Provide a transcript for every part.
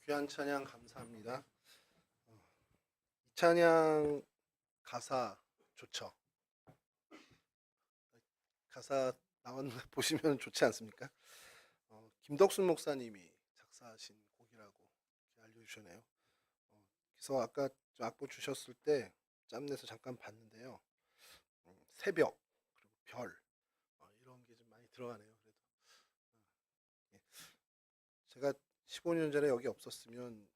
귀한 찬양 감사합니다. 이 찬양 가사 좋죠. 가사 나온 보시면 좋지 않습니까? 김덕순 목사님이 작사하신 곡이라고 이렇게 알려주셨네요. 그래서 아까 저 악보 주셨을 때 짬내서 잠깐 봤는데요. 새벽 그리고 별 이런 게 좀 많이 들어가네요. 그래도 예. 제가 15년 전에 여기 없었으면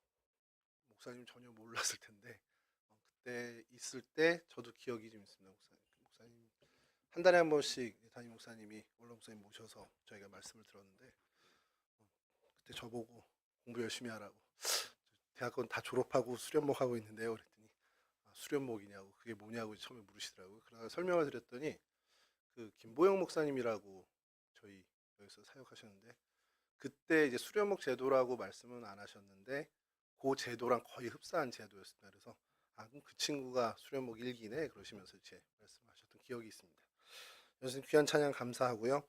목사님 전혀 몰랐을 텐데 그때 있을 때 저도 기억이 좀 있습니다. 목사님 한 달에 한 번씩 담임 목사님이 원로 목사님 모셔서 저희가 말씀을 들었는데 그때 저보고 공부 열심히 하라고 대학원 다 졸업하고 수련목 하고 있는데요. 그랬더니 수련목이냐고 그게 뭐냐고 처음에 물으시더라고요. 그러다 설명을 드렸더니 그 김보영 목사님이라고 저희 여기서 사역하셨는데 그때 이제 수련목 제도라고 말씀은 안 하셨는데 그 제도랑 거의 흡사한 제도였습니다. 그래서 그럼 그 친구가 수련목 1기네 그러시면서 제 말씀하셨던 기억이 있습니다. 여러분 귀한 찬양 감사하고요.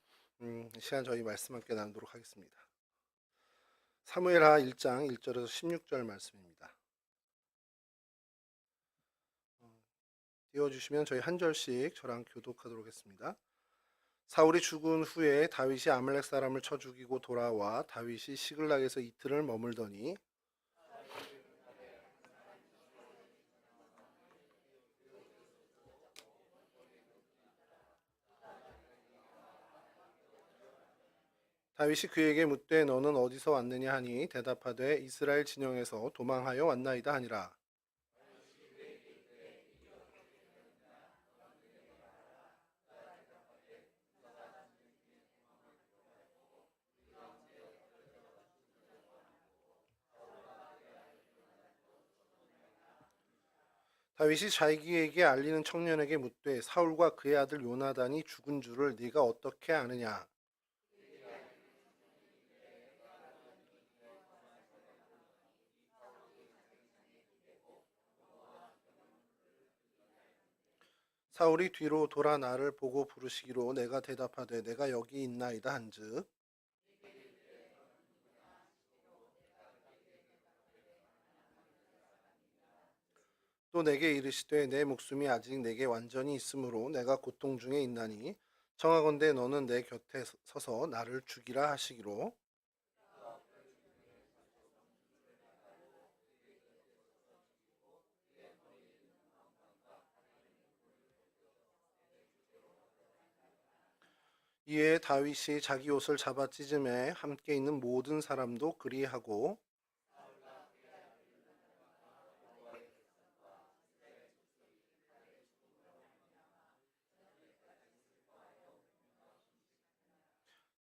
시간 저희 말씀 함께 나누도록 하겠습니다. 사무엘하 1장 1절에서 16절 말씀입니다. 띄워주시면 저희 한 절씩 저랑 교독하도록 하겠습니다. 사울이 죽은 후에 다윗이 아말렉 사람을 쳐 죽이고 돌아와 다윗이 시글락에서 이틀을 머물더니 다윗이 그에게 묻되 너는 어디서 왔느냐 하니 대답하되 이스라엘 진영에서 도망하여 왔나이다 하니라. 다윗이 자기에게 알리는 청년에게 묻되 사울과 그의 아들 요나단이 죽은 줄을 네가 어떻게 아느냐. 사울이 뒤로 돌아 나를 보고 부르시기로 내가 대답하되 내가 여기 있나이다 한즉 또 내게 이르시되 내 목숨이 아직 내게 완전히 있으므로 내가 고통 중에 있나니 청하건대 너는 내 곁에 서서 나를 죽이라 하시기로 이에 다윗이 자기 옷을 잡아 찢음에 함께 있는 모든 사람도 그리하고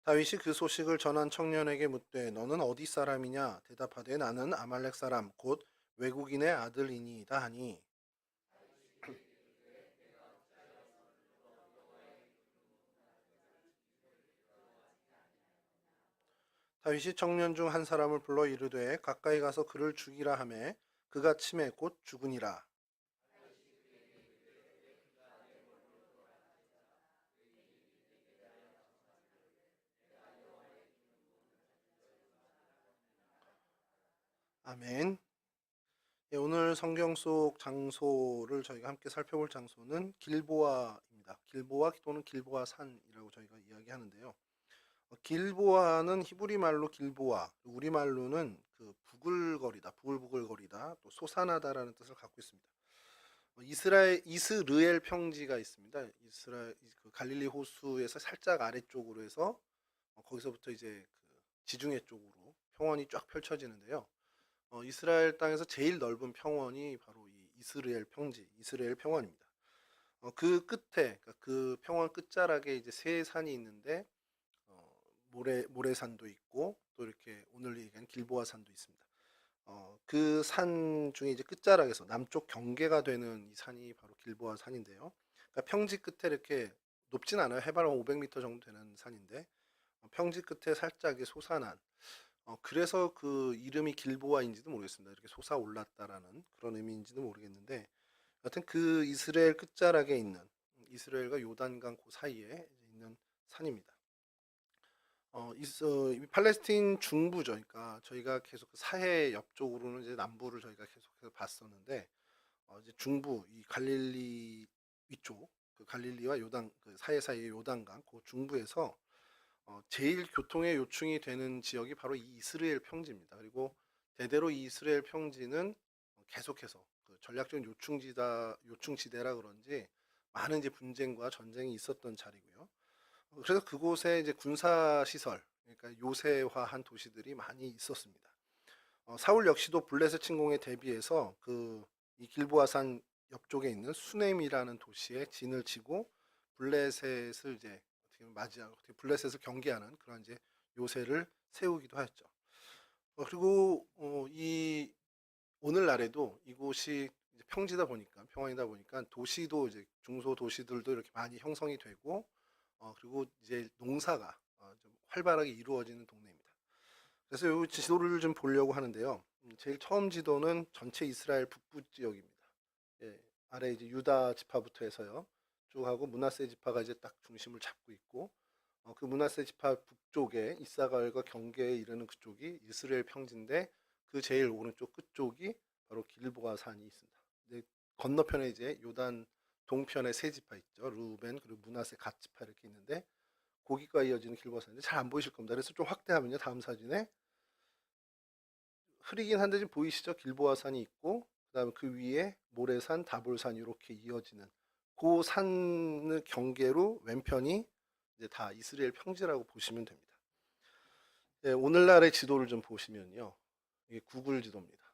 다윗이 그 소식을 전한 청년에게 묻되 너는 어디 사람이냐 대답하되 나는 아말렉 사람 곧 외국인의 아들이니이다 하니 다윗이 청년 중 한 사람을 불러 이르되 가까이 가서 그를 죽이라 하매 그가 치매 곧 죽으니라. 아멘. 예, 오늘 성경 속 장소를 저희가 함께 살펴볼 장소는 길보아입니다. 길보아 또는 길보아 산이라고 저희가 이야기하는데요. 길보아는 히브리 말로 길보아, 우리 말로는 그 부글거리다, 부글부글거리다, 또 솟아나다라는 뜻을 갖고 있습니다. 이스르엘 평지가 있습니다. 이스라엘 그 갈릴리 호수에서 살짝 아래쪽으로 해서 거기서부터 이제 그 지중해 쪽으로 평원이 쫙 펼쳐지는데요. 이스라엘 땅에서 제일 넓은 평원이 바로 이 이스라엘 평지, 이스라엘 평원입니다. 그 끝에 그러니까 그 평원 끝자락에 이제 세 산이 있는데 모래산도 있고 또 이렇게 오늘 얘기한 길보아산도 있습니다. 그 산 중에 이제 끝자락에서 남쪽 경계가 되는 이 산이 바로 길보아 산인데요. 그러니까 평지 끝에 이렇게 높진 않아요. 해발 500m 정도 되는 산인데 평지 끝에 살짝 솟아난 그래서 그 이름이 길보아인지도 모르겠습니다. 이렇게 솟아올랐다라는 그런 의미인지도 모르겠는데 여튼 그 이스라엘 끝자락에 있는 이스라엘과 요단강 그 사이에 있는 산입니다. 이 팔레스틴 중부죠. 그러니까 저희가 계속 그 사해 옆쪽으로는 이제 남부를 저희가 계속해서 봤었는데, 이제 중부 이 갈릴리 위쪽, 그 갈릴리와 요단 그 사이의 요단강 그 중부에서 제일 교통의 요충이 되는 지역이 바로 이 이스라엘 평지입니다. 그리고 대대로 이 이스라엘 평지는 계속해서 그 전략적인 요충지대라 그런지 많은 이제 분쟁과 전쟁이 있었던 자리고요. 그래서 그곳에 이제 군사 시설, 그러니까 요새화한 도시들이 많이 있었습니다. 사울 역시도 블레셋 침공에 대비해서 그 이 길보아산 옆쪽에 있는 수넴이라는 도시에 진을 치고 블레셋을 이제 어떻게 보면 맞이하고 어떻게 블레셋을 경계하는 그런 이제 요새를 세우기도 하였죠. 그리고 이 오늘날에도 이곳이 이제 평지다 보니까 평원이다 보니까 도시도 이제 중소 도시들도 이렇게 많이 형성이 되고 그리고 이제 농사가 좀 활발하게 이루어지는 동네입니다. 그래서 이 지도를 좀 보려고 하는데요. 제일 처음 지도는 전체 이스라엘 북부 지역입니다. 예, 아래 이제 유다 지파부터 해서요. 쭉 하고 므낫세 지파가 이제 딱 중심을 잡고 있고 그 므낫세 지파 북쪽에 이사갈과 경계에 이르는 그쪽이 이스라엘 평지인데 그 제일 오른쪽 끝쪽이 바로 길보아 산이 있습니다. 근데 건너편에 이제 요단 동편에 세 지파 있죠. 루벤 그리고 므낫세 갓 지파 이렇게 있는데 거기가 이어지는 길보아 산인데 잘 안 보이실 겁니다. 그래서 좀 확대하면요. 다음 사진에 흐리긴 한데 지금 보이시죠? 길보아 산이 있고 그다음에 그 위에 모래산, 다볼산 이렇게 이어지는 그 산을 경계로 왼편이 이제 다 이스라엘 평지라고 보시면 됩니다. 예, 오늘날의 지도를 좀 보시면요. 이게 구글 지도입니다.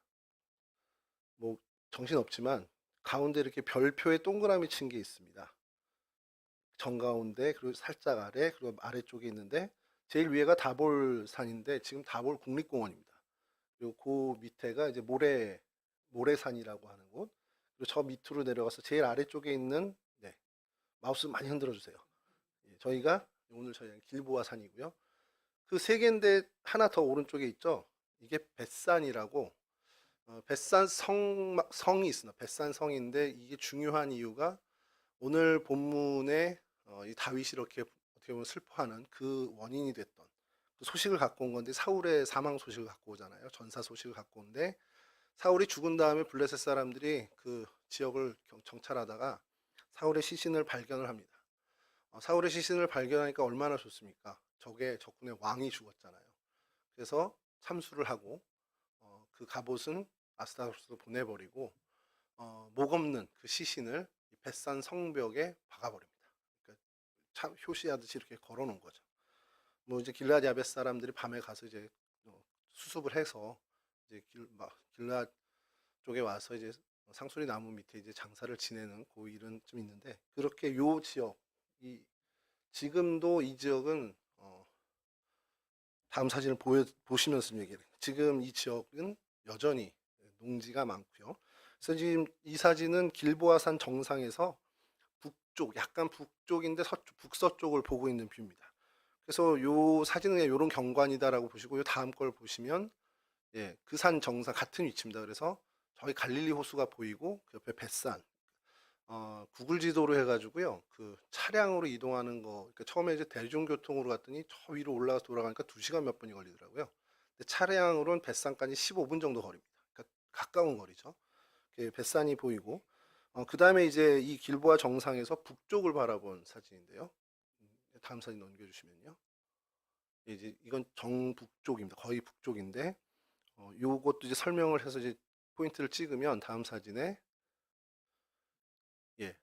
뭐 정신없지만 가운데 이렇게 별표에 동그라미 친 게 있습니다. 정가운데 그리고 살짝 아래 그리고 아래쪽에 있는데 제일 위에가 다볼산인데 지금 다볼 국립공원입니다. 그리고 그 밑에가 이제 모래산이라고 하는 곳. 그리고 저 밑으로 내려가서 제일 아래쪽에 있는 네, 마우스 많이 흔들어 주세요. 예, 저희가 오늘 저희는 길보아 산이고요. 그 세 개인데 하나 더 오른쪽에 있죠. 이게 벳산이라고 벳산 성이 있습니다. 벳산 성인데 이게 중요한 이유가 오늘 본문에 이 다윗이 이렇게 어떻게 보면 슬퍼하는 그 원인이 됐던 그 소식을 갖고 온 건데 사울의 사망 소식을 갖고 오잖아요. 전사 소식을 갖고 온데 사울이 죽은 다음에 블레셋 사람들이 그 지역을 정찰하다가 사울의 시신을 발견을 합니다. 사울의 시신을 발견하니까 얼마나 좋습니까? 적군의 왕이 죽었잖아요. 그래서 참수를 하고 그 갑옷은 아스타로스로 보내버리고 목 없는 그 시신을 벳산 성벽에 박아버립니다. 그러니까 참 효시하듯이 이렇게 걸어놓은 거죠. 뭐 이제 길앗 야벳 사람들이 밤에 가서 이제 수습을 해서 이제 길앗 쪽에 와서 이제 상수리 나무 밑에 이제 장사를 지내는 그 일은 좀 있는데 그렇게 요 지역 이 지금도 이 지역은 다음 사진을 보시면서 얘기해요. 지금 이 지역은 여전히 농지가 많고요. 그래서 지금 이 사진은 길보아산 정상에서 북쪽, 약간 북쪽인데 북서쪽을 보고 있는 뷰입니다. 그래서 요 사진은 이런 경관이다라고 보시고 요 다음 걸 보시면 예, 그 산 정상 같은 위치입니다. 그래서 저희 갈릴리 호수가 보이고 그 옆에 벳산 구글 지도로 해가지고요. 그 차량으로 이동하는 거, 그러니까 처음에 이제 대중교통으로 갔더니 저 위로 올라가서 돌아가니까 2시간 몇 분이 걸리더라고요. 근데 차량으로는 벳산까지 15분 정도 거리입니다. 그러니까 가까운 거리죠. 벳산이 보이고, 그 다음에 이제 이 길보아 정상에서 북쪽을 바라본 사진인데요. 다음 사진 넘겨주시면요. 이제 이건 정북쪽입니다. 거의 북쪽인데, 요것도 이제 설명을 해서 이제 포인트를 찍으면 다음 사진에 예,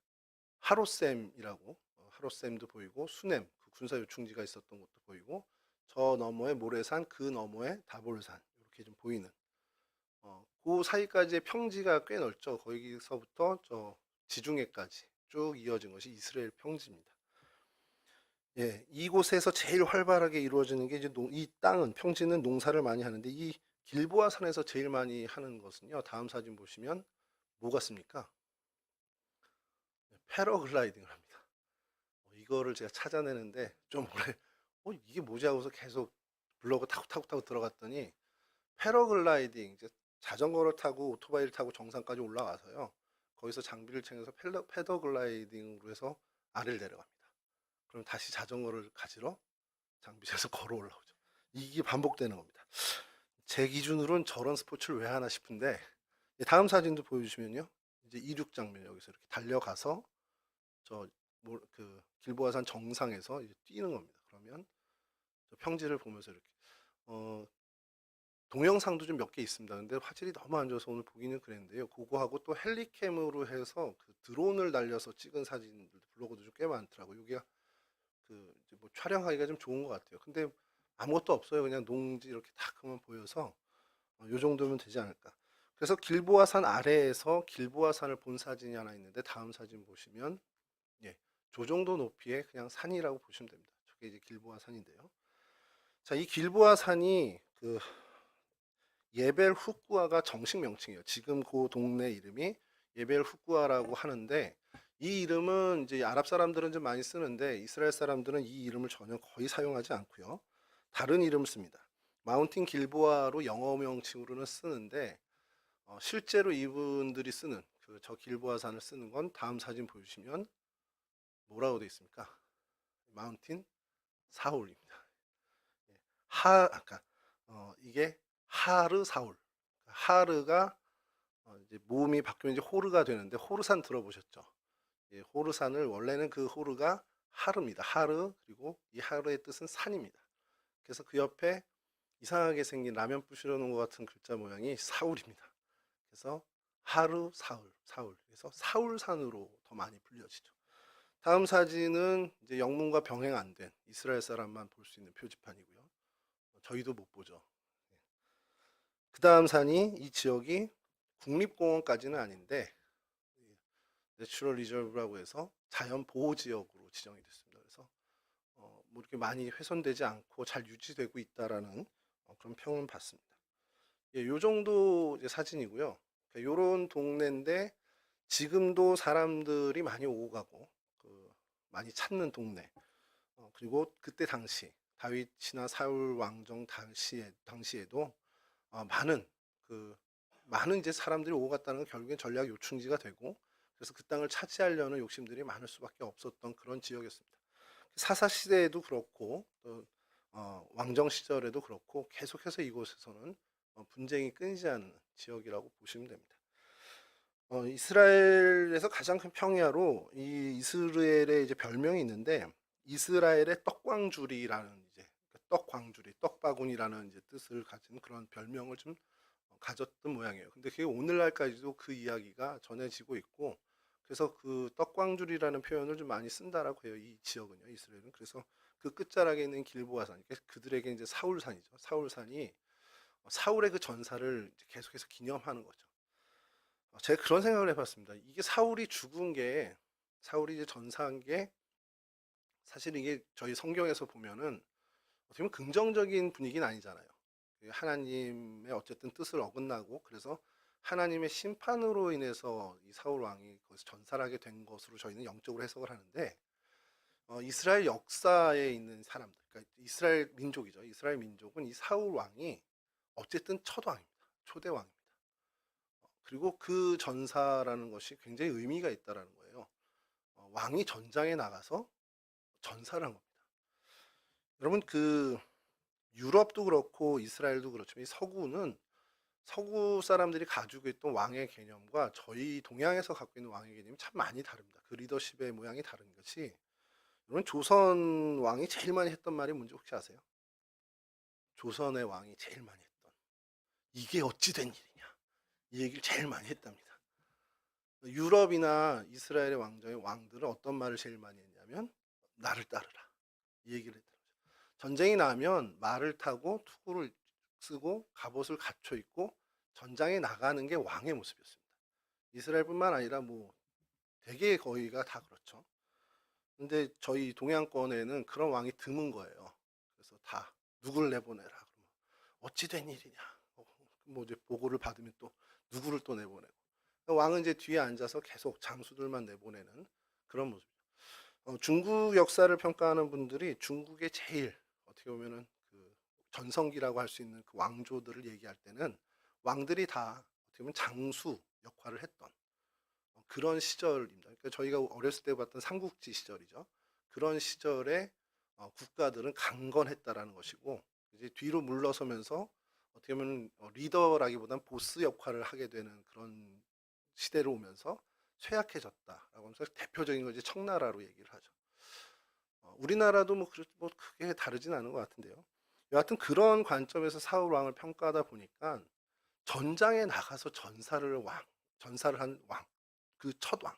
하로셈이라고 하로셈도 보이고 수넴 그 군사 요충지가 있었던 것도 보이고 저 너머에 모래산 그 너머에 다볼산 이렇게 좀 보이는 그 사이까지의 평지가 꽤 넓죠. 거기서부터 저 지중해까지 쭉 이어진 것이 이스라엘 평지입니다. 예, 이곳에서 제일 활발하게 이루어지는 게 이제 이 땅은 평지는 농사를 많이 하는데 이 길보아 산에서 제일 많이 하는 것은요. 다음 사진 보시면 뭐 같습니까? 패러글라이딩을 합니다. 이거를 제가 찾아내는데 좀 오래 이게 뭐지 하고서 계속 블로그 타고 들어갔더니 패러글라이딩 이제 자전거를 타고 오토바이를 타고 정상까지 올라와서요. 거기서 장비를 챙겨서 패러글라이딩으로 해서 아래를 내려갑니다. 그럼 다시 자전거를 가지러 장비실에서 걸어 올라오죠. 이게 반복되는 겁니다. 제 기준으로는 저런 스포츠를 왜 하나 싶은데, 다음 사진도 보여주시면요. 이제 이륙 장면 여기서 이렇게 달려가서 그 길보아산 정상에서 이제 뛰는 겁니다. 그러면 저 평지를 보면서 이렇게 어, 동영상도 좀 몇 개 있습니다. 근데 화질이 너무 안 좋아서 오늘 보기는 그랬는데요. 그거하고 또 헬리캠으로 해서 그 드론을 날려서 찍은 사진들 블로그도 좀 꽤 많더라고요. 여기가 그 이제 뭐 촬영하기가 좀 좋은 것 같아요. 근데 아무것도 없어요. 그냥 농지 이렇게 탁 하면 보여서 요 정도면 되지 않을까. 그래서 길보아산 아래에서 길보아산을 본 사진이 하나 있는데 다음 사진 보시면 예, 저 정도 높이의 그냥 산이라고 보시면 됩니다. 저게 이제 길보아산인데요. 자, 이 길보아산이 그 예벨 후쿠아가 정식 명칭이에요. 지금 그 동네 이름이 예벨 후쿠아라고 하는데 이 이름은 이제 아랍 사람들은 좀 많이 쓰는데 이스라엘 사람들은 이 이름을 전혀 거의 사용하지 않고요. 다른 이름을 씁니다. 마운틴 길보아로 영어 명칭으로는 쓰는데 실제로 이분들이 쓰는 그 저 길보아산을 쓰는 건 다음 사진 보여주시면 뭐라고 되어 있습니까? 마운틴 사울입니다. 그러니까 이게 하르 사울. 하르가 이제 모음이 바뀌면 이제 호르가 되는데 호르산 들어보셨죠? 예, 호르산을 원래는 그 호르가 하르입니다. 하르 그리고 이 하르의 뜻은 산입니다. 그래서 그 옆에 이상하게 생긴 라면 부시러 놓은 것 같은 글자 모양이 사울입니다. 그래서 하르 사울, 사울. 그래서 사울산으로 더 많이 불려지죠. 다음 사진은 이제 영문과 병행 안 된 이스라엘 사람만 볼 수 있는 표지판이고요. 저희도 못 보죠. 그 다음 산이 이 지역이 국립공원까지는 아닌데 내추럴 리저브라고 해서 자연 보호 지역으로 지정이 됐습니다. 그래서 뭐 이렇게 많이 훼손되지 않고 잘 유지되고 있다라는 그런 평은 받습니다. 예, 요 정도 이제 사진이고요. 그러니까 요런 동네인데 지금도 사람들이 많이 오고 가고 많이 찾는 동네. 그리고 그때 당시 다윗이나 사울 왕정 당시에도 많은 많은 이제 사람들이 오고 갔다는 건 결국엔 전략 요충지가 되고 그래서 그 땅을 차지하려는 욕심들이 많을 수밖에 없었던 그런 지역이었습니다. 사사 시대에도 그렇고 또 왕정 시절에도 그렇고 계속해서 이곳에서는 분쟁이 끊이지 않는 지역이라고 보시면 됩니다. 이스라엘에서 가장 큰 평야로 이 이스라엘의 이제 별명이 있는데 이스라엘의 떡광주리라는 이제 떡광주리, 떡바구니라는 이제 뜻을 가진 그런 별명을 좀 가졌던 모양이에요. 근데 그게 오늘날까지도 그 이야기가 전해지고 있고 그래서 그 떡광주리라는 표현을 좀 많이 쓴다라고 해요. 이 지역은요, 이스라엘은. 그래서 그 끝자락에 있는 길보아산, 그들에게 이제 사울산이죠. 사울산이 사울의 그 전사를 계속해서 기념하는 거죠. 제가 그런 생각을 해봤습니다. 이게 사울이 이제 전사한 게 사실 이게 저희 성경에서 보면은 어떻게 보면 긍정적인 분위기는 아니잖아요. 하나님의 어쨌든 뜻을 어긋나고 그래서 하나님의 심판으로 인해서 이 사울 왕이 거기서 전살하게 된 것으로 저희는 영적으로 해석을 하는데 이스라엘 역사에 있는 사람들, 그러니까 이스라엘 민족이죠. 이스라엘 민족은 이 사울 왕이 어쨌든 첫 왕입니다. 초대 왕입니다. 그리고 그 전사라는 것이 굉장히 의미가 있다라는 거예요. 왕이 전장에 나가서 전사를 한 겁니다. 여러분 유럽도 그렇고 이스라엘도 그렇지만 이 서구 사람들이 가지고 있던 왕의 개념과 저희 동양에서 갖고 있는 왕의 개념이 참 많이 다릅니다. 그 리더십의 모양이 다른 것이 여러분 조선 왕이 제일 많이 했던 말이 뭔지 혹시 아세요? 조선의 왕이 제일 많이 했던 이게 어찌 된 일이냐 이 얘기를 제일 많이 했답니다. 유럽이나 이스라엘의 왕들은 어떤 말을 제일 많이 했냐면 나를 따르라 이 얘기를 했더라고요. 전쟁이 나면 말을 타고 투구를 쓰고 갑옷을 갖춰 입고 전장에 나가는 게 왕의 모습이었습니다. 이스라엘뿐만 아니라 뭐 대개 거의가 다 그렇죠. 근데 저희 동양권에는 그런 왕이 드문 거예요. 그래서 다 누구를 내보내라. 그러면 어찌 된 일이냐. 뭐 이제 보고를 받으면 또 누구를 또 내보내고. 왕은 이제 뒤에 앉아서 계속 장수들만 내보내는 그런 모습이죠. 중국 역사를 평가하는 분들이 중국의 제일 어떻게 보면은 그 전성기라고 할 수 있는 그 왕조들을 얘기할 때는 왕들이 다 어떻게 보면 장수 역할을 했던 그런 시절입니다. 그러니까 저희가 어렸을 때 봤던 삼국지 시절이죠. 그런 시절에 국가들은 강건했다라는 것이고, 이제 뒤로 물러서면서 어떻게 보면 리더라기보단 보스 역할을 하게 되는 그런 시대로 오면서 쇠약해졌다라고 하면서 대표적인 걸 이제 청나라로 얘기를 하죠. 우리나라도 뭐 크게 다르진 않은 것 같은데요. 여하튼 그런 관점에서 사울 왕을 평가하다 보니까 전장에 나가서 전사를 한 왕, 그 첫 왕.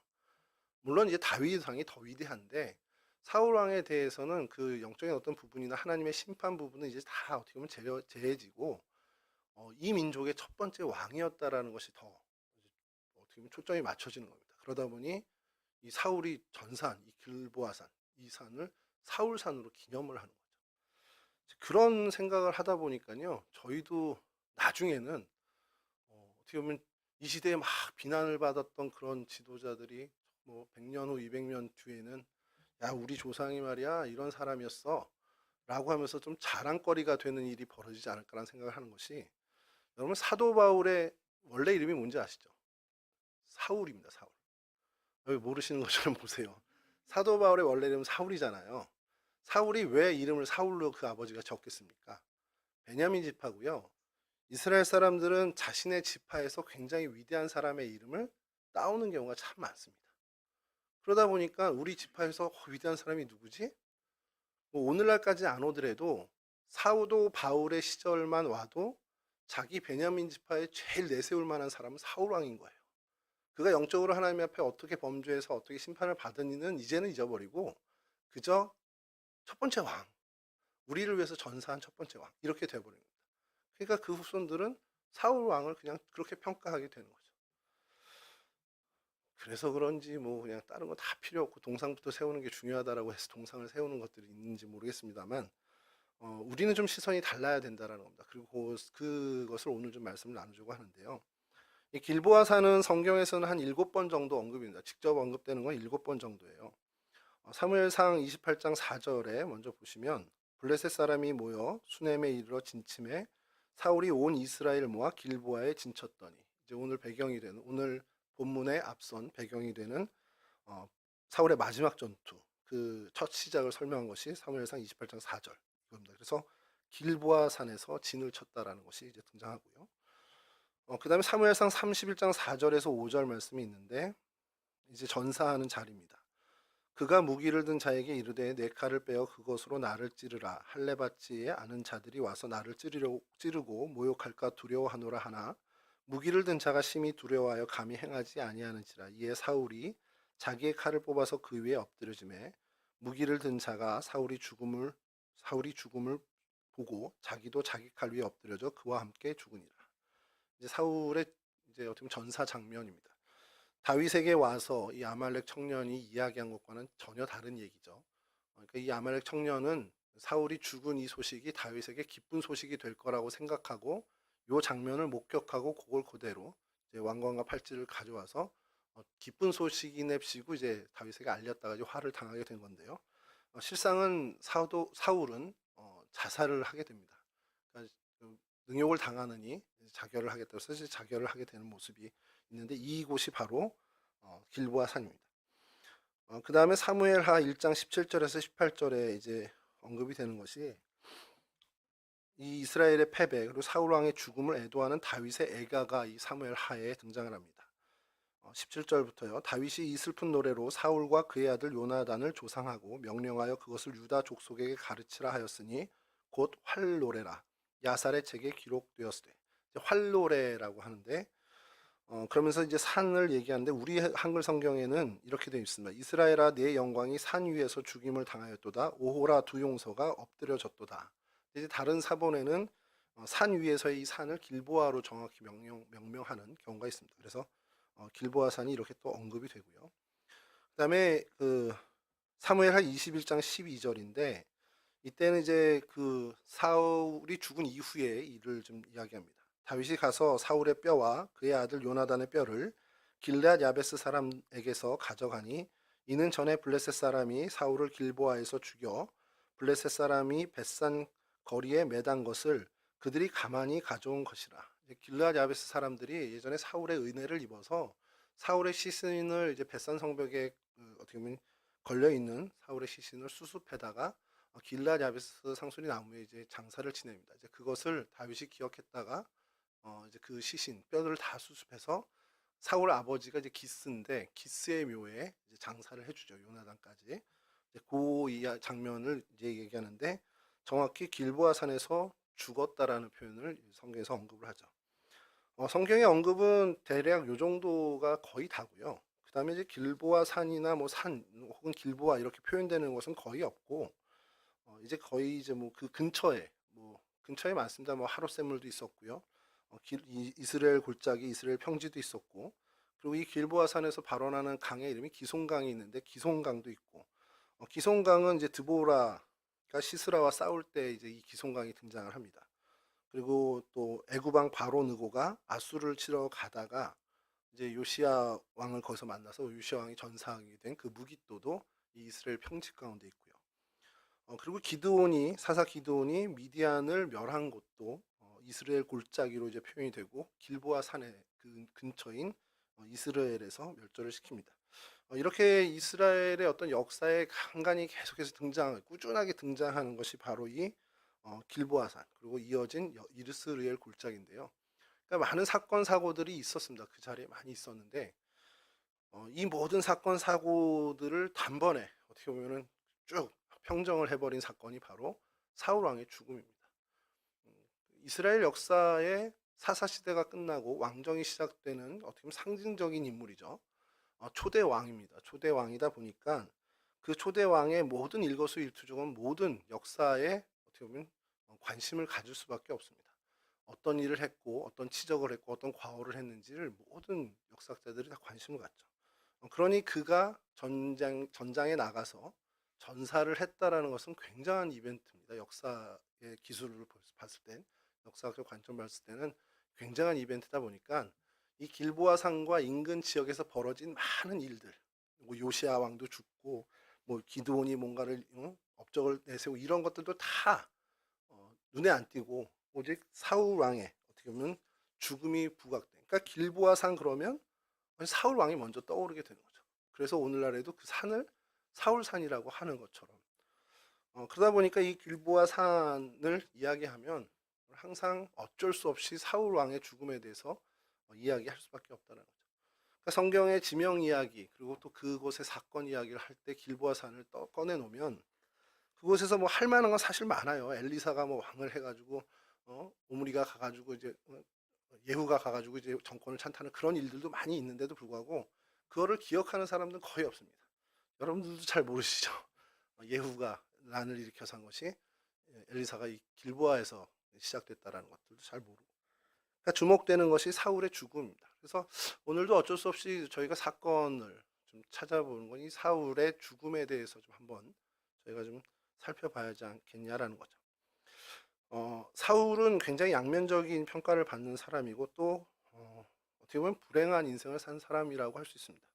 물론 이제 다윗 왕이 더 위대한데 사울 왕에 대해서는 그 영적인 어떤 부분이나 하나님의 심판 부분은 이제 다 어떻게 보면 제해지고 이 민족의 첫 번째 왕이었다라는 것이 더 어떻게 보면 초점이 맞춰지는 겁니다. 그러다 보니 이 사울이 전산, 이 길보아산, 이 산을 사울산으로 기념을 하는 거죠. 그런 생각을 하다 보니까요, 저희도 나중에는 어떻게 보면 이 시대에 막 비난을 받았던 그런 지도자들이 뭐 100년 후, 200년 뒤에는 야, 우리 조상이 말이야 이런 사람이었어 라고 하면서 좀 자랑거리가 되는 일이 벌어지지 않을까라는 생각을 하는 것이, 여러분 사도 바울의 원래 이름이 뭔지 아시죠? 사울입니다. 사울. 여기 모르시는 것처럼 보세요. 사도 바울의 원래 이름은 사울이잖아요. 사울이 왜 이름을 사울로 그 아버지가 적겠습니까? 베냐민 지파고요. 이스라엘 사람들은 자신의 지파에서 굉장히 위대한 사람의 이름을 따오는 경우가 참 많습니다. 그러다 보니까 우리 지파에서 위대한 사람이 누구지? 뭐 오늘날까지 안 오더라도 사도 바울의 시절만 와도 자기 베냐민 지파에 제일 내세울 만한 사람은 사울 왕인 거예요. 그가 영적으로 하나님 앞에 어떻게 범죄해서 어떻게 심판을 받으니는 이제는 잊어버리고 그저 첫 번째 왕, 우리를 위해서 전사한 첫 번째 왕, 이렇게 돼버린 겁니다. 그러니까 그 후손들은 사울 왕을 그냥 그렇게 평가하게 되는 거죠. 그래서 그런지 뭐 그냥 다른 거 다 필요 없고 동상부터 세우는 게 중요하다라고 해서 동상을 세우는 것들이 있는지 모르겠습니다만, 우리는 좀 시선이 달라야 된다라는 겁니다. 그리고 그것을 오늘 좀 말씀을 나누려고 하는데요. 이 길보아산은 성경에서는 한 7번 정도 언급입니다. 직접 언급되는 건 7번 정도예요. 사무엘상 28장 4절에 먼저 보시면, 블레셋 사람이 모여 수넴에 이르러 진침해 사울이 온 이스라엘 모아 길보아에 진쳤더니, 이제 오늘 배경이 되는, 오늘 본문의 앞선 배경이 되는 사울의 마지막 전투, 그 첫 시작을 설명한 것이 사무엘상 28장 4절 이겁니다. 그래서 길보아 산에서 진을 쳤다라는 것이 이제 등장하고요. 그 다음에 사무엘상 31장 4절에서 5절 말씀이 있는데, 이제 전사하는 자리입니다. 그가 무기를 든 자에게 이르되 내 칼을 빼어 그것으로 나를 찌르라. 할례 받지 않은 자들이 와서 나를 찌르고 모욕할까 두려워하노라 하나 무기를 든 자가 심히 두려워하여 감히 행하지 아니하는지라. 이에 사울이 자기의 칼을 뽑아서 그 위에 엎드려지매 무기를 든 자가 사울이 죽음을 보고 자기도 자기 칼 위에 엎드려져 그와 함께 죽으니라. 이제 사울의 이제 어떻게 보면 전사 장면입니다. 다윗에게 와서 이 아말렉 청년이 이야기한 것과는 전혀 다른 얘기죠. 그러니까 이 아말렉 청년은 사울이 죽은 이 소식이 다윗에게 기쁜 소식이 될 거라고 생각하고 이 장면을 목격하고 그걸 그대로 이제 왕관과 팔찌를 가져와서 기쁜 소식이 냅시고 이제 다윗에게 알렸다가 이제 화를 당하게 된 건데요. 실상은 사울은 자살을 하게 됩니다. 그러니까 능욕을 당하느니 자결을 하겠다고 해서 자결을 하게 되는 모습이 있는데, 이곳이 바로 길보아 산입니다. 그 다음에 사무엘하 1장 17절에서 18절에 이제 언급이 되는 것이 이 이스라엘의 패배 그리고 사울 왕의 죽음을 애도하는 다윗의 애가가 이 사무엘하에 등장을 합니다. 17절부터요. 다윗이 이 슬픈 노래로 사울과 그의 아들 요나단을 조상하고 명령하여 그것을 유다 족속에게 가르치라 하였으니 곧 활노래라. 야살의 책에 기록되었으되, 활노래라고 하는데 그러면서 이제 산을 얘기하는데 우리 한글 성경에는 이렇게 되어 있습니다. 이스라엘아 내 영광이 산 위에서 죽임을 당하였도다. 오호라 두 용서가 엎드려졌도다. 이제 다른 사본에는 산 위에서의 이 산을 길보아로 정확히 명명하는 경우가 있습니다. 그래서 길보아 산이 이렇게 또 언급이 되고요. 그다음에 그 사무엘하 21장 12절인데 이때는 이제 그 사울이 죽은 이후의 일을 좀 이야기합니다. 다윗이 가서 사울의 뼈와 그의 아들 요나단의 뼈를 길르앗 야베스 사람에게서 가져가니 이는 전에 블레셋 사람이 사울을 길보아에서 죽여 블레셋 사람이 벳산 거리에 매단 것을 그들이 가만히 가져온 것이라. 길르앗 야베스 사람들이 예전에 사울의 은혜를 입어서 사울의 시신을 이제 벳산 성벽에 어떻게 보면 걸려 있는 사울의 시신을 수습해다가 길르앗 야베스 상수리 나무에 이제 장사를 지냅니다. 이제 그것을 다윗이 기억했다가 이제 그 시신 뼈를 다 수습해서 사울 아버지가 이제 기스인데 기스의 묘에 이제 장사를 해주죠. 요나단까지. 이제 그 장면을 이제 얘기하는데 정확히 길보아 산에서 죽었다라는 표현을 성경에서 언급을 하죠. 성경의 언급은 대략 요 정도가 거의 다고요. 그 다음에 이제 길보아 산이나 뭐 산 혹은 길보아 이렇게 표현되는 것은 거의 없고 이제 거의 이제 뭐 그 근처에 많습니다. 뭐 하롯세물도 있었고요. 이스라엘 골짜기, 이스라엘 평지도 있었고, 그리고 이 길보아 산에서 발원하는 강의 이름이 기송강이 있는데 기송강도 있고, 기송강은 이제 드보라가 시스라와 싸울 때 이제 이 기송강이 등장을 합니다. 그리고 또 애굽왕 바로 느고가 아수르를 치러 가다가 이제 요시야 왕을 거기서 만나서 요시야 왕이 전사하게 된 그 무깃도도 이 이스라엘 평지 가운데 있고요. 그리고 사사 기드온이 미디안을 멸한 곳도 이스라엘 골짜기로 이제 표현이 되고 길보아 산의 그 근처인 이스라엘에서 멸절을 시킵니다. 이렇게 이스라엘의 어떤 역사에 간간히 계속해서 꾸준하게 등장하는 것이 바로 이 길보아 산 그리고 이어진 이스라엘 골짜기인데요. 그러니까 많은 사건 사고들이 있었습니다. 그 자리에 많이 있었는데 이 모든 사건 사고들을 단번에 어떻게 보면은 쭉 평정을 해버린 사건이 바로 사울 왕의 죽음입니다. 이스라엘 역사의 사사 시대가 끝나고 왕정이 시작되는 어떻게 보면 상징적인 인물이죠. 초대 왕입니다. 초대 왕이다 보니까 그 초대 왕의 모든 일거수일투족은 모든 역사에 어떻게 보면 관심을 가질 수밖에 없습니다. 어떤 일을 했고 어떤 치적을 했고 어떤 과오를 했는지를 모든 역사학자들이 다 관심을 갖죠. 그러니 그가 전장에 나가서 전사를 했다라는 것은 굉장한 이벤트입니다. 역사의 기술을 봤을 땐, 역사학적 관점 봤을 때는 굉장한 이벤트다 보니까 이 길보아 산과 인근 지역에서 벌어진 많은 일들, 뭐 요시아 왕도 죽고, 뭐 기드온이 뭔가를 업적을 내세우고 이런 것들도 다 눈에 안 띄고 오직 사울 왕의 어떻게 보면 죽음이 부각된. 그러니까 길보아 산 그러면 사울 왕이 먼저 떠오르게 되는 거죠. 그래서 오늘날에도 그 산을 사울산이라고 하는 것처럼 그러다 보니까 이 길보아 산을 이야기하면 항상 어쩔 수 없이 사울 왕의 죽음에 대해서 이야기할 수밖에 없다는 거죠. 그러니까 성경의 지명 이야기 그리고 또 그곳의 사건 이야기를 할 때 길보아 산을 꺼내 놓으면 그곳에서 뭐 할 만한 건 사실 많아요. 엘리사가 뭐 왕을 해가지고 오므리가 가가지고 이제 예후가 가가지고 이제 정권을 찬탈하는 그런 일들도 많이 있는데도 불구하고 그거를 기억하는 사람들은 거의 없습니다. 여러분들도 잘 모르시죠? 예후가 난을 일으켜서 한 것이 엘리사가 이 길보아에서 시작됐다라는 것들도 잘 모르고. 그러니까 주목되는 것이 사울의 죽음입니다. 그래서 오늘도 어쩔 수 없이 저희가 사건을 좀 찾아보는 건 이 사울의 죽음에 대해서 좀 한번 저희가 좀 살펴봐야 하지 않겠냐라는 거죠. 사울은 굉장히 양면적인 평가를 받는 사람이고 또 어떻게 보면 불행한 인생을 산 사람이라고 할 수 있습니다.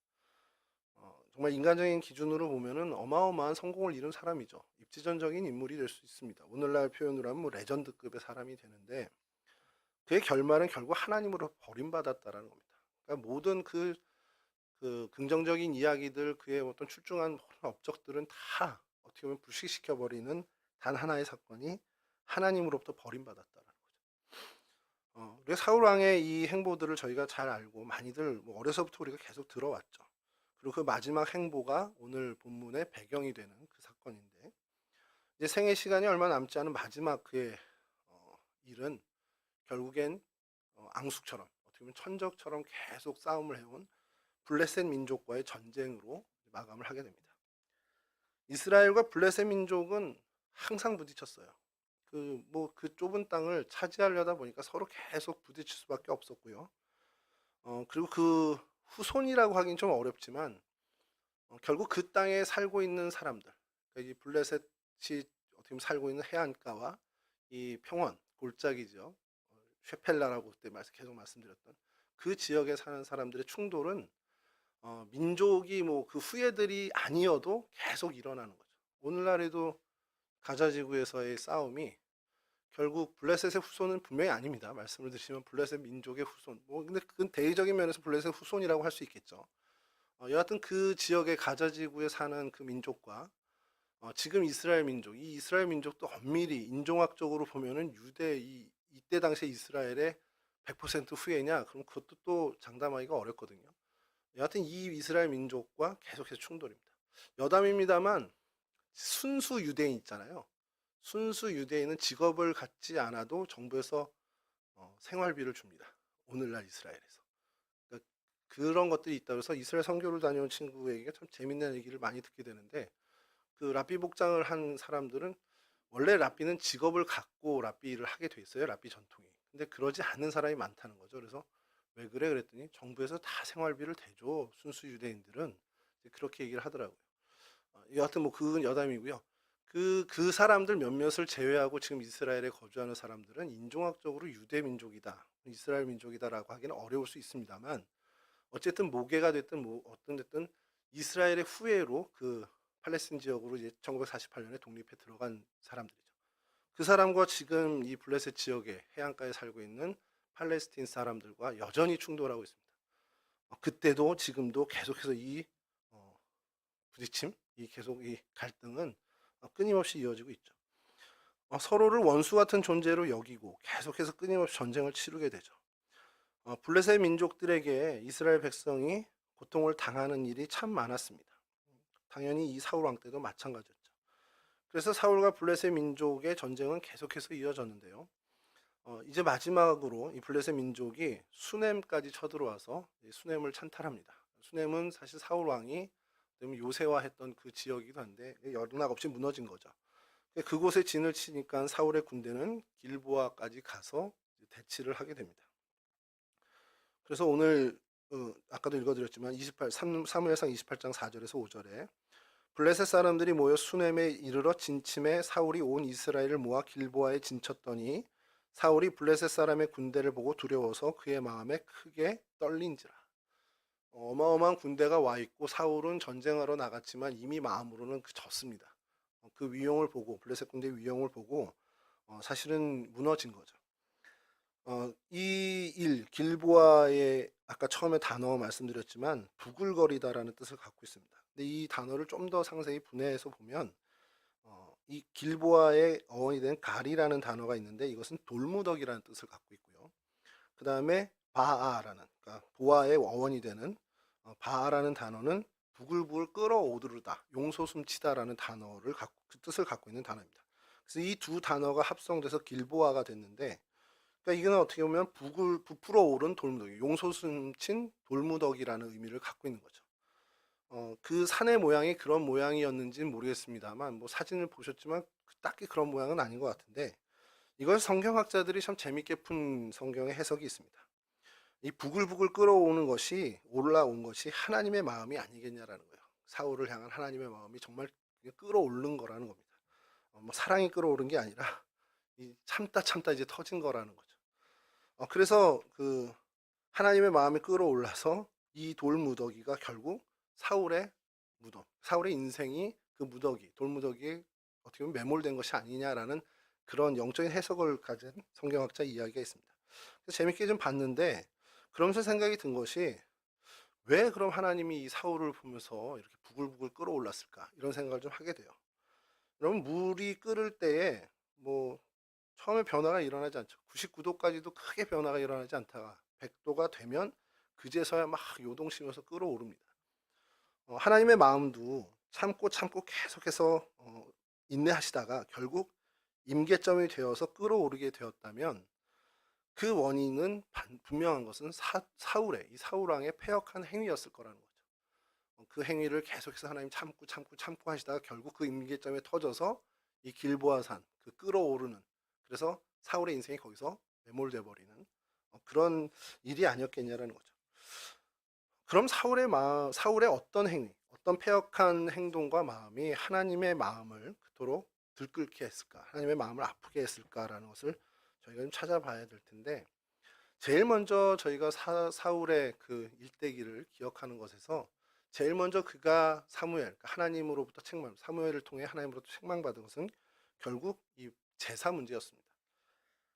정말 인간적인 기준으로 보면은 어마어마한 성공을 이룬 사람이죠. 입지전적인 인물이 될 수 있습니다. 오늘날 표현으로 하면 뭐 레전드급의 사람이 되는데 그의 결말은 결국 하나님으로 버림받았다라는 겁니다. 그러니까 모든 그 긍정적인 이야기들 그의 어떤 출중한 업적들은 다 어떻게 보면 불식시켜버리는 단 하나의 사건이 하나님으로부터 버림받았다라는 거죠. 우리 사울 왕의 이 행보들을 저희가 잘 알고 많이들 뭐 어려서부터 우리가 계속 들어왔죠. 그리고 그 마지막 행보가 오늘 본문의 배경이 되는 그 사건인데 이제 생애 시간이 얼마 남지 않은 마지막 그의 일은 결국엔 앙숙처럼 어떻게 보면 천적처럼 계속 싸움을 해온 블레셋 민족과의 전쟁으로 마감을 하게 됩니다. 이스라엘과 블레셋 민족은 항상 부딪혔어요. 그 좁은 땅을 차지하려다 보니까 서로 계속 부딪힐 수밖에 없었고요. 그리고 그 후손이라고 하긴 좀 어렵지만 결국 그 땅에 살고 있는 사람들, 그러니까 이 블레셋이 어떻게 보면 살고 있는 해안가와 이 평원, 골짜기죠. 쉐펠라라고 그때 계속 말씀드렸던 그 지역에 사는 사람들의 충돌은 민족이 뭐 그 후예들이 아니어도 계속 일어나는 거죠. 오늘날에도 가자 지구에서의 싸움이 결국 블레셋의 후손은 분명히 아닙니다. 말씀을 드리면 블레셋 민족의 후손. 뭐 근데 그건 대의적인 면에서 블레셋 후손이라고 할 수 있겠죠. 여하튼 그 지역의 가자 지구에 사는 그 민족과 지금 이스라엘 민족, 이 이스라엘 민족도 엄밀히 인종학적으로 보면은 유대 이때 당시에 이스라엘의 100% 후예냐? 그럼 그것도 또 장담하기가 어렵거든요. 여하튼 이 이스라엘 민족과 계속해서 충돌입니다. 여담입니다만 순수 유대인 있잖아요. 순수 유대인은 직업을 갖지 않아도 정부에서 생활비를 줍니다. 오늘날 이스라엘에서. 그러니까 그런 것들이 있다 그래서 이스라엘 선교를 다녀온 친구에게 참 재밌는 얘기를 많이 듣게 되는데, 그 랍비 복장을 한 사람들은 원래 랍비는 직업을 갖고 랍비를 하게 돼 있어요. 랍비 전통이. 근데 그러지 않는 사람이 많다는 거죠. 그래서 왜 그래 그랬더니 정부에서 다 생활비를 대줘. 순수 유대인들은 그렇게 얘기를 하더라고요. 여하튼 뭐 그건 여담이고요. 그 사람들 몇몇을 제외하고 지금 이스라엘에 거주하는 사람들은 인종학적으로 유대 민족이다, 이스라엘 민족이다라고 하기는 어려울 수 있습니다만, 어쨌든 모계가 됐든 뭐 어떤 됐든 이스라엘의 후예로 그 팔레스틴 지역으로 이제 1948년에 독립해 들어간 사람들이죠. 그 사람과 지금 이 블레셋 지역의 해안가에 살고 있는 팔레스틴 사람들과 여전히 충돌하고 있습니다. 그때도 지금도 계속해서 이 부딪힘, 계속 이 갈등은 끊임없이 이어지고 있죠. 서로를 원수 같은 존재로 여기고 계속해서 끊임없이 전쟁을 치르게 되죠. 블레셋 민족들에게 이스라엘 백성이 고통을 당하는 일이 참 많았습니다. 당연히 이 사울 왕 때도 마찬가지였죠. 그래서 사울과 블레셋 민족의 전쟁은 계속해서 이어졌는데요. 이제 마지막으로 이 블레셋 민족이 수넴까지 쳐들어와서 수넴을 찬탈합니다. 수넴은 사실 사울 왕이 요새화했던 그 지역이기도 한데 연락없이 무너진 거죠. 그곳에 진을 치니까 사울의 군대는 길보아까지 가서 대치를 하게 됩니다. 그래서 오늘 아까도 읽어드렸지만 사무엘상 28장 4절에서 5절에 블레셋 사람들이 모여 수넴에 이르러 진침해 사울이 온 이스라엘을 모아 길보아에 진쳤더니 사울이 블레셋 사람의 군대를 보고 두려워서 그의 마음에 크게 떨린지라. 어마어마한 군대가 와 있고 사울은 전쟁하러 나갔지만 이미 마음으로는 졌습니다. 그 위용을 보고, 블레셋 군대의 위용을 보고 사실은 무너진 거죠. 이 길보아의 아까 처음에 단어 말씀드렸지만 부글거리다라는 뜻을 갖고 있습니다. 근데 이 단어를 좀 더 상세히 분해해서 보면 이 길보아의 어원이 된 갈이라는 단어가 있는데 이것은 돌무더기라는 뜻을 갖고 있고요. 그 다음에 바아라는, 그러니까 보아의 어원이 되는 바아라는 단어는 부글부글 끓어오르다, 용솟음치다라는 단어를 그 뜻을 갖고 있는 단어입니다. 그래서 이 두 단어가 합성돼서 길보아가 됐는데, 그러니까 이거는 어떻게 보면 부풀어 오른 돌무더기, 용솟음친 돌무더기라는 의미를 갖고 있는 거죠. 그 산의 모양이 그런 모양이었는지는 모르겠습니다만, 뭐 사진을 보셨지만 딱히 그런 모양은 아닌 것 같은데, 이걸 성경학자들이 참 재밌게 푼 성경의 해석이 있습니다. 이 부글부글 끓어오는 것이, 올라온 것이 하나님의 마음이 아니겠냐라는 거예요. 사울을 향한 하나님의 마음이 정말 끓어오른 거라는 겁니다. 뭐 사랑이 끓어오른 게 아니라 참다 이제 터진 거라는 거죠. 그래서 그 하나님의 마음이 끓어올라서 이 돌무더기가 결국 사울의 무덤, 사울의 인생이 그 무더기, 돌무더기에 어떻게 보면 매몰된 것이 아니냐라는 그런 영적인 해석을 가진 성경학자 이야기가 있습니다. 그래서 재밌게 좀 봤는데, 그러면서 생각이 든 것이, 왜 그럼 하나님이 이 사울을 보면서 이렇게 부글부글 끓어올랐을까, 이런 생각을 좀 하게 돼요. 그러면 물이 끓을 때에 뭐 처음에 변화가 일어나지 않죠. 99도까지도 크게 변화가 일어나지 않다가 100도가 되면 그제서야 막 요동치면서 끓어오릅니다. 하나님의 마음도 참고 계속해서 인내하시다가 결국 임계점이 되어서 끓어오르게 되었다면, 그 원인은 분명한 것은 사울의, 이 사울 왕의 패역한 행위였을 거라는 거죠. 그 행위를 계속해서 하나님 참고 하시다가 결국 그 임계점에 터져서 이 길보아산, 그 끓어오르는, 그래서 사울의 인생이 거기서 매몰돼 버리는 그런 일이 아니었겠냐라는 거죠. 그럼 사울의 어떤 행위, 어떤 패역한 행동과 마음이 하나님의 마음을 그토록 들끓게 했을까, 하나님의 마음을 아프게 했을까라는 것을 저희가 좀 찾아봐야 될 텐데, 제일 먼저 저희가 사울의 그 일대기를 기억하는 것에서 제일 먼저 그가 사무엘, 그러니까 하나님으로부터 사무엘을 통해 하나님으로부터 책망받은 것은 결국 이 제사 문제였습니다.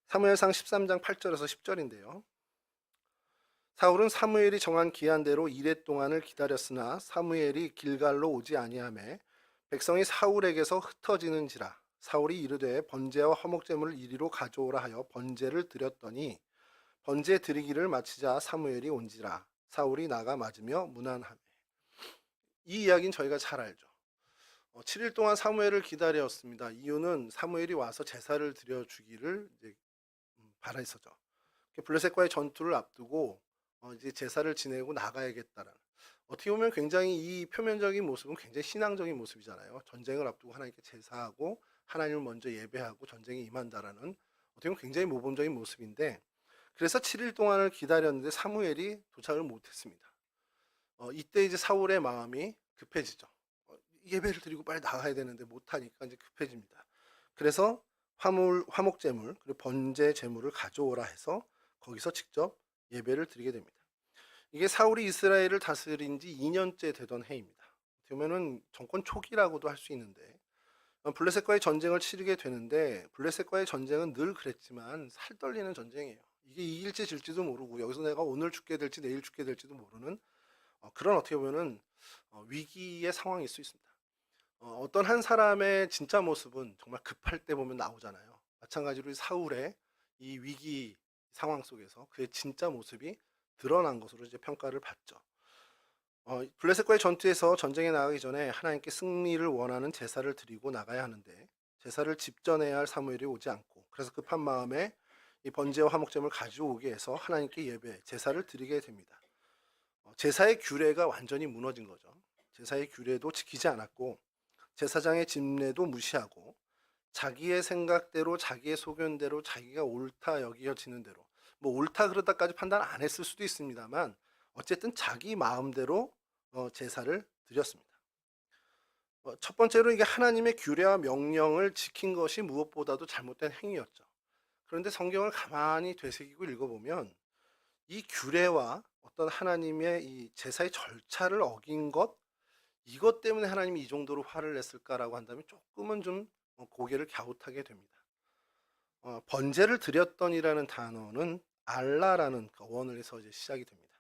사무엘상 13장 8절에서 10절인데요. 사울은 사무엘이 정한 기한대로 이레 동안을 기다렸으나 사무엘이 길갈로 오지 아니하매 백성이 사울에게서 흩어지는지라. 사울이 이르되 번제와 화목제물을 이리로 가져오라 하여 번제를 드렸더니 번제 드리기를 마치자 사무엘이 온지라. 사울이 나가 맞으며 문안하매. 이 이야기는 저희가 잘 알죠. 7일 동안 사무엘을 기다렸습니다. 이유는 사무엘이 와서 제사를 드려주기를 이제 바라서죠. 블레셋과의 전투를 앞두고 이제 제사를 지내고 나가야겠다라는, 어떻게 보면 굉장히 이 표면적인 모습은 굉장히 신앙적인 모습이잖아요. 전쟁을 앞두고 하나님께 제사하고 하나님을 먼저 예배하고 전쟁에 임한다라는, 어떻게 보면 굉장히 모범적인 모습인데, 그래서 7일 동안을 기다렸는데 사무엘이 도착을 못했습니다. 이때 이제 사울의 마음이 급해지죠. 예배를 드리고 빨리 나가야 되는데 못하니까 이제 급해집니다. 그래서 화목제물 그리고 번제 제물을 가져오라 해서 거기서 직접 예배를 드리게 됩니다. 이게 사울이 이스라엘을 다스린 지 2년째 되던 해입니다. 그러면은 정권 초기라고도 할 수 있는데, 블레셋과의 전쟁을 치르게 되는데, 블레셋과의 전쟁은 늘 그랬지만 살 떨리는 전쟁이에요. 이게 이길지 질지도 모르고, 여기서 내가 오늘 죽게 될지 내일 죽게 될지도 모르는 그런, 어떻게 보면은 위기의 상황일 수 있습니다. 어떤 한 사람의 진짜 모습은 정말 급할 때 보면 나오잖아요. 마찬가지로 사울의 이 위기 상황 속에서 그의 진짜 모습이 드러난 것으로 이제 평가를 받죠. 블레셋과의 전투에서 전쟁에 나가기 전에 하나님께 승리를 원하는 제사를 드리고 나가야 하는데, 제사를 집전해야 할 사무엘이 오지 않고, 그래서 급한 마음에 이 번제와 화목제물을 가져오게 해서 하나님께 예배, 제사를 드리게 됩니다. 제사의 규례가 완전히 무너진 거죠. 제사의 규례도 지키지 않았고, 제사장의 집례도 무시하고, 자기의 생각대로 자기의 소견대로 자기가 옳다 여겨지는 대로, 뭐 옳다 그러다까지 판단 안 했을 수도 있습니다만 어쨌든 자기 마음대로 제사를 드렸습니다. 첫 번째로 이게 하나님의 규례와 명령을 지킨 것이 무엇보다도 잘못된 행위였죠. 그런데 성경을 가만히 되새기고 읽어보면 이 규례와 어떤 하나님의 이 제사의 절차를 어긴 것, 이것 때문에 하나님이 이 정도로 화를 냈을까라고 한다면 조금은 좀 고개를 갸웃하게 됩니다. 번제를 드렸던이라는 단어는 알라라는 원어에서 이제 시작이 됩니다.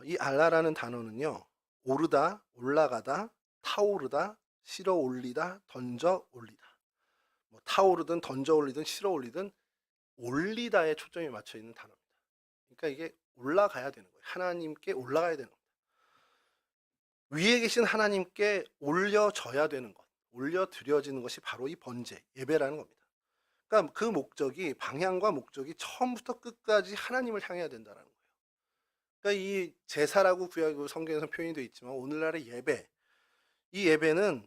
이 알라라는 단어는요, 오르다, 올라가다, 타오르다, 실어 올리다, 던져 올리다. 뭐 타오르든 던져 올리든 실어 올리든 올리다에 초점이 맞춰 있는 단어입니다. 그러니까 이게 올라가야 되는 거예요. 하나님께 올라가야 되는 겁니다. 위에 계신 하나님께 올려져야 되는 것, 올려드려지는 것이 바로 이 번제, 예배라는 겁니다. 그러니까 그 목적이, 방향과 목적이 처음부터 끝까지 하나님을 향해야 된다는 거예요. 그러니까 이 제사라고 구약 성경에서 표현이 되어 있지만 오늘날의 예배, 이 예배는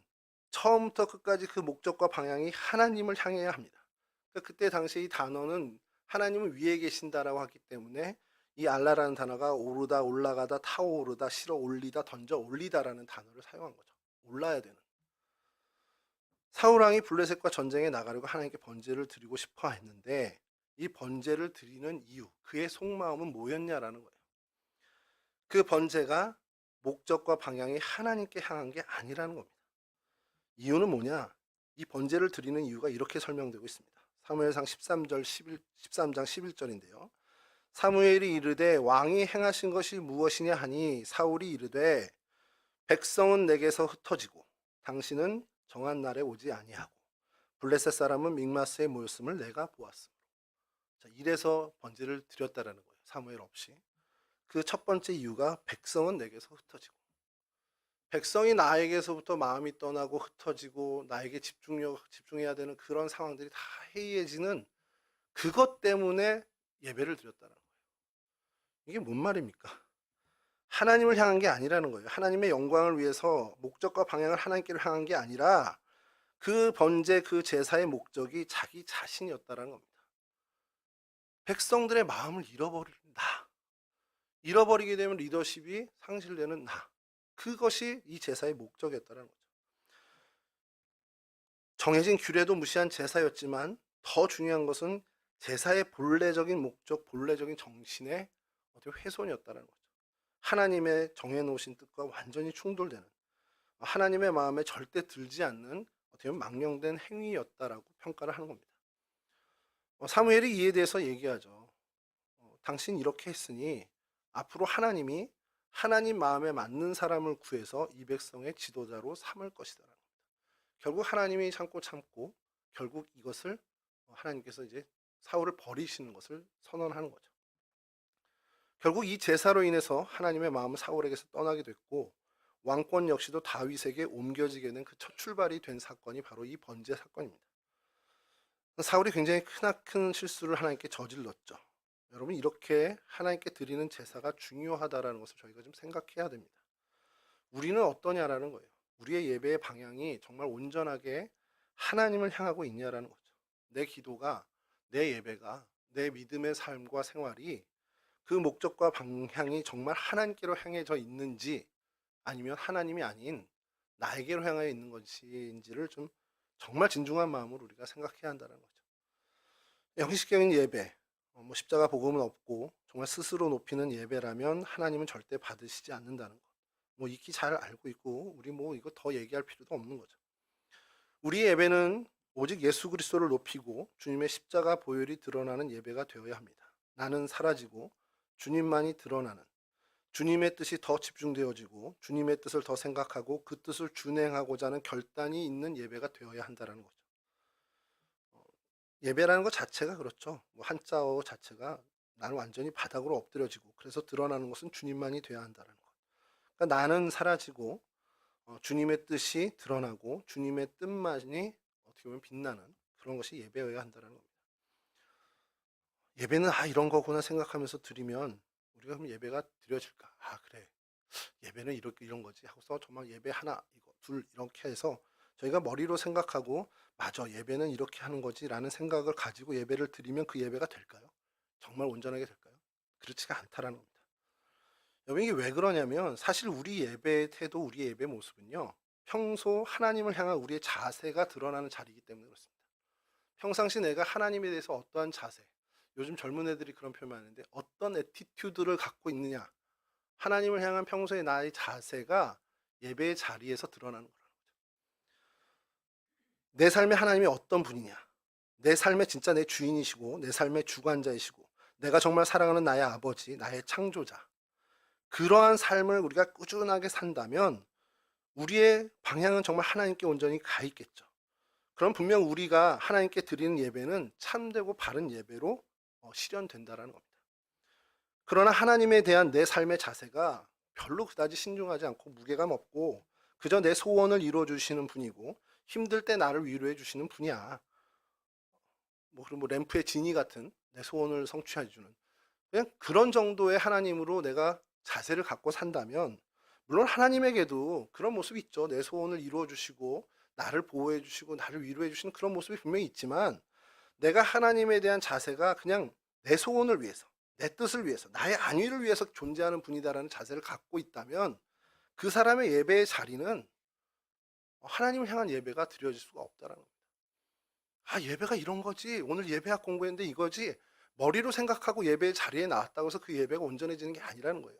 처음부터 끝까지 그 목적과 방향이 하나님을 향해야 합니다. 그러니까 그때 당시 이 단어는 하나님은 위에 계신다라고 하기 때문에 이 알라라는 단어가 오르다, 올라가다, 타오르다, 실어 올리다, 던져 올리다라는 단어를 사용한 거죠. 올라야 되는. 사울왕이 블레셋과 전쟁에 나가려고 하나님께 번제를 드리고 싶어 했는데, 이 번제를 드리는 이유, 그의 속마음은 뭐였냐라는 거예요. 그 번제가 목적과 방향이 하나님께 향한 게 아니라는 겁니다. 이유는 뭐냐? 이 번제를 드리는 이유가 이렇게 설명되고 있습니다. 사무엘상 13장 11절인데요. 사무엘이 이르되 왕이 행하신 것이 무엇이냐 하니 사울이 이르되 백성은 내게서 흩어지고 당신은 정한 날에 오지 아니하고 블레셋 사람은 믹마스에 모였음을 내가 보았으므로. 자, 이래서 번제를 드렸다라는 거예요. 사무엘 없이. 그 첫 번째 이유가 백성은 내게서 흩어지고, 백성이 나에게서부터 마음이 떠나고 흩어지고 나에게 집중해야 되는 그런 상황들이 다 해이해지는 그것 때문에 예배를 드렸다는 거예요. 이게 뭔 말입니까? 하나님을 향한 게 아니라는 거예요. 하나님의 영광을 위해서 목적과 방향을 하나님께로 향한 게 아니라 그 번제, 그 제사의 목적이 자기 자신이었다는 겁니다. 백성들의 마음을 잃어버린다. 잃어버리게 되면 리더십이 상실되는 나. 그것이 이 제사의 목적이었다는 거죠. 정해진 규례도 무시한 제사였지만 더 중요한 것은 제사의 본래적인 목적, 본래적인 정신의 어떤 훼손이었다는 거죠. 하나님의 정해놓으신 뜻과 완전히 충돌되는, 하나님의 마음에 절대 들지 않는 어떻게 보면 망령된 행위였다라고 평가를 하는 겁니다. 사무엘이 이에 대해서 얘기하죠. 당신 이렇게 했으니 앞으로 하나님이 하나님 마음에 맞는 사람을 구해서 이 백성의 지도자로 삼을 것이다. 결국 하나님이 참고 결국 이것을 하나님께서 이제 사울을 버리시는 것을 선언하는 거죠. 결국 이 제사로 인해서 하나님의 마음은 사울에게서 떠나게 됐고 왕권 역시도 다윗에게 옮겨지게 된 그 첫 출발이 된 사건이 바로 이 번제 사건입니다. 사울이 굉장히 크나큰 실수를 하나님께 저질렀죠. 여러분, 이렇게 하나님께 드리는 제사가 중요하다는 것을 저희가 좀 생각해야 됩니다. 우리는 어떠냐라는 거예요. 우리의 예배의 방향이 정말 온전하게 하나님을 향하고 있냐라는 거죠. 내 기도가, 내 예배가, 내 믿음의 삶과 생활이 그 목적과 방향이 정말 하나님께로 향해져 있는지 아니면 하나님이 아닌 나에게로 향해 있는 것인지를 좀 정말 진중한 마음으로 우리가 생각해야 한다는 거죠. 형식적인 예배, 십자가 복음은 없고 정말 스스로 높이는 예배라면 하나님은 절대 받으시지 않는다는 것. 익히 잘 알고 있고 우리 이거 더 얘기할 필요도 없는 거죠. 우리의 예배는 오직 예수 그리스도를 높이고 주님의 십자가 보혈이 드러나는 예배가 되어야 합니다. 나는 사라지고 주님만이 드러나는, 주님의 뜻이 더 집중되어지고 주님의 뜻을 더 생각하고 그 뜻을 준행하고자 하는 결단이 있는 예배가 되어야 한다는 거죠. 예배라는 것 자체가 그렇죠. 한자어 자체가 나는 완전히 바닥으로 엎드려지고 그래서 드러나는 것은 주님만이 되어야 한다는 것. 그러니까 나는 사라지고 주님의 뜻이 드러나고 주님의 뜻만이 어떻게 보면 빛나는 그런 것이 예배여야 한다는 겁니다. 예배는 이런 거구나 생각하면서 드리면 우리가 그럼 예배가 드려질까? 그래. 예배는 이런 거지 하고서 정말 예배 하나, 이거, 둘 이렇게 해서 저희가 머리로 생각하고 맞아, 예배는 이렇게 하는 거지 라는 생각을 가지고 예배를 드리면 그 예배가 될까요? 정말 온전하게 될까요? 그렇지가 않다라는 겁니다. 여러분, 이게 왜 그러냐면 사실 우리 예배의 태도, 우리 예배 모습은요, 평소 하나님을 향한 우리의 자세가 드러나는 자리이기 때문에 그렇습니다. 평상시 내가 하나님에 대해서 어떠한 자세, 요즘 젊은 애들이 그런 표현하는데 어떤 애티튜드를 갖고 있느냐, 하나님을 향한 평소의 나의 자세가 예배의 자리에서 드러나는 거라는 거죠. 내 삶에 하나님이 어떤 분이냐, 내 삶에 진짜 내 주인이시고 내 삶의 주관자이시고 내가 정말 사랑하는 나의 아버지, 나의 창조자, 그러한 삶을 우리가 꾸준하게 산다면 우리의 방향은 정말 하나님께 온전히 가 있겠죠. 그럼 분명 우리가 하나님께 드리는 예배는 참되고 바른 예배로 실현된다라는 겁니다. 그러나 하나님에 대한 내 삶의 자세가 별로 그다지 신중하지 않고 무게감 없고 그저 내 소원을 이루어주시는 분이고 힘들 때 나를 위로해 주시는 분이야. 그리고 램프의 지니 같은 내 소원을 성취해 주는 그냥 그런 정도의 하나님으로 내가 자세를 갖고 산다면, 물론 하나님에게도 그런 모습이 있죠. 내 소원을 이루어 주시고 나를 보호해 주시고 나를 위로해 주시는 그런 모습이 분명히 있지만, 내가 하나님에 대한 자세가 그냥 내 소원을 위해서, 내 뜻을 위해서, 나의 안위를 위해서 존재하는 분이다라는 자세를 갖고 있다면 그 사람의 예배의 자리는 하나님을 향한 예배가 드려질 수가 없다라는 겁니다. 예배가 이런 거지, 오늘 예배학 공부했는데 이거지, 머리로 생각하고 예배의 자리에 나왔다고 해서 그 예배가 온전해지는 게 아니라는 거예요.